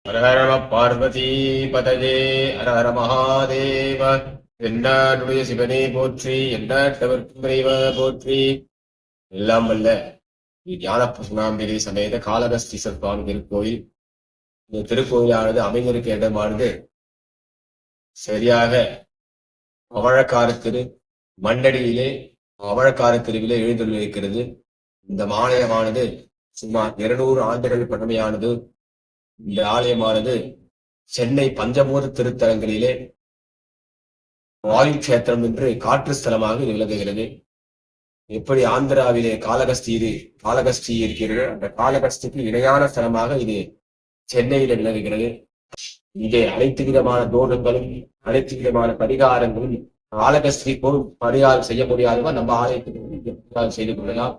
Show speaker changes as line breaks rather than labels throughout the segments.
ஹர ஹர நம பார்வதி பதஜே ஹர ஹர மகாதேவ. எந்நாடுடைய சிவனே போற்றி, எந்நாட்டவர்க்கும் இறைவா போற்றி. எல்லாம் வல்ல ஞானபசுனாம்பிகை சமேத காளகஸ்தீஸ்வரர் சுவாமி திருக்கோயில். இந்த திருக்கோயிலானது அமைந்திருக்க இடமானது சரியாக பவழக்காரத்திரு மண்டடியிலே பவழக்காரத்திருவிலே எழுந்துள்ளிருக்கிறது. இந்த ஆலயமானது சுமார் 200 ஆண்டுகள் பழமையானது. இந்த ஆலயமானது சென்னை பஞ்சபூத திருத்தலங்களிலே வாயு கஷேத்திரம் என்று காற்று ஸ்தலமாக இது விளங்குகிறது. எப்படி ஆந்திராவிலே காளகஸ்தி இருக்கிறது, அந்த காளகஸ்திக்கு இணையான ஸ்தலமாக இது சென்னையில விளங்குகிறது. இங்கே அனைத்து விதமான தோஷங்களும் அனைத்து விதமான பரிகாரங்களும் காளகஸ்தி போல் பரிகாரம் செய்ய முடியாதவா நம்ம ஆலயத்துக்கு செய்து கொள்ளலாம்.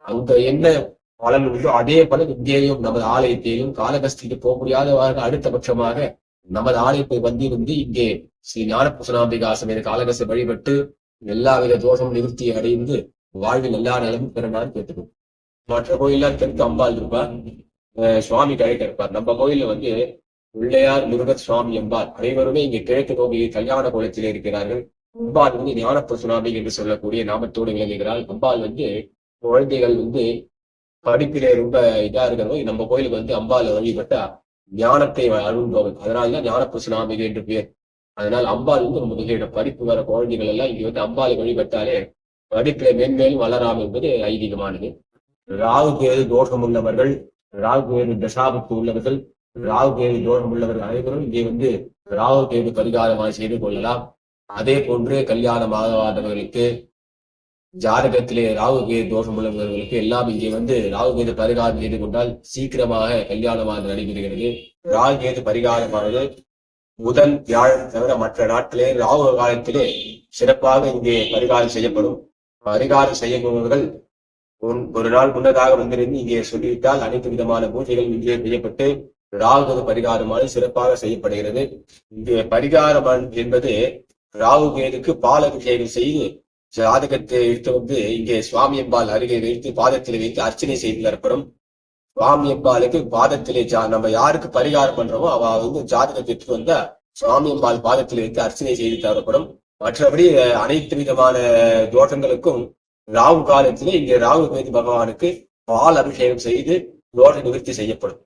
அங்க என்ன பலன் உண்டோ அதே பலன் இங்கேயும் நமது ஆலயத்தையும் காளகஸ்திக்கு போக முடியாதவர்கள் அடுத்த பட்சமாக நமது ஆலயத்தை வந்திருந்து இங்கே ஸ்ரீ ஞானபசுனாம்பிகா சமேத காளகஸ்தி வழிபட்டு எல்லா வித தோஷமும் நிவர்த்தி அடைந்து வாழ்வில் எல்லா நலமும் பெறமாறு கேட்டுக்கணும். மற்ற கோயிலா தெற்கு அம்பாள் இருப்பார், சுவாமி கிழக்கு இருப்பார். நம்ம கோயில்ல பிள்ளையார், முருகர், சுவாமி, அம்பாள் அனைவருமே இங்கே கிழக்கு நோக்கி கல்யாண கோலத்திலே இருக்கிறார்கள். அம்பாள் ஞானபசுனாம்பி என்று சொல்லக்கூடிய நாமத்தோடு விளங்குகிறாள். அம்பாள் குழந்தைகள் படிப்பிலே ரொம்ப இதா இருக்கிறவங்க நம்ம கோயிலுக்கு அம்பாள் வழிபட்டா ஞானத்தை அருள்பவள். அதனாலதான் ஞானபசுனாம்பிகை என்று பேர். அதனால் அம்பாள் நம்ம படிப்பு வர குழந்தைகள் எல்லாம் இங்க அம்பாளை வழிபட்டாலே படிப்பிலே மேன்மேலும் வளராம் என்பது ஐதீகமானது. ராகு கேது தோஷம் உள்ளவர்கள், ராகு கேது தசாபத்து உள்ளவர்கள், ராகு கேது தோஷம் உள்ளவர்கள் அனைவரும் இங்கே ராகு கேது பரிகாரமாக செய்து கொள்ளலாம். அதே போன்று கல்யாணம் ஆகாதவர்களுக்கு, ஜாதகத்திலே ராகு கேது தோஷம் உள்ளவர்களுக்கு எல்லாம் இங்கே ராகு கேது பரிகாரம் செய்து கொண்டால் சீக்கிரமாக கல்யாணமாக நடைபெறுகிறது. ராகு கேது பரிகாரமானது முதல் வியாழன் தவிர மற்ற நாட்டிலே ராகு காலத்திலே சிறப்பாக இங்கே பரிகாரம் செய்யப்படும். பரிகாரம் செய்யப்படுபவர்கள் ஒரு நாள் முன்னதாக வந்திருந்து இங்கே சொல்லிவிட்டால் அனைத்து விதமான பூஜைகள் இங்கே செய்யப்பட்டு ராகு பரிகாரமானது சிறப்பாக செய்யப்படுகிறது. இங்கே பரிகாரம் என்பது ராகு கேதுக்கு பால் அபிஷேகம் செய்து ஜாதகத்தை எடுத்து இங்கே சுவாமி அம்பாள் அருகே வைத்து பாதத்தில் வைத்து அர்ச்சனை செய்து தரப்படும். சுவாமி அம்பாளுக்கு பாதத்திலே நம்ம யாருக்கு பரிகாரம் பண்றோமோ அவ ஜாதகத்தை எடுத்து வந்தா சுவாமி அம்பாள் பாதத்தில் வைத்து அர்ச்சனை செய்து தரப்படும். மற்றபடி அனைத்து விதமான தோஷங்களுக்கும் ராகு காலத்திலே இங்கே ராகு கேது பகவானுக்கு பால் அபிஷேகம் செய்து தோஷ நிவர்த்தி செய்யப்படும்.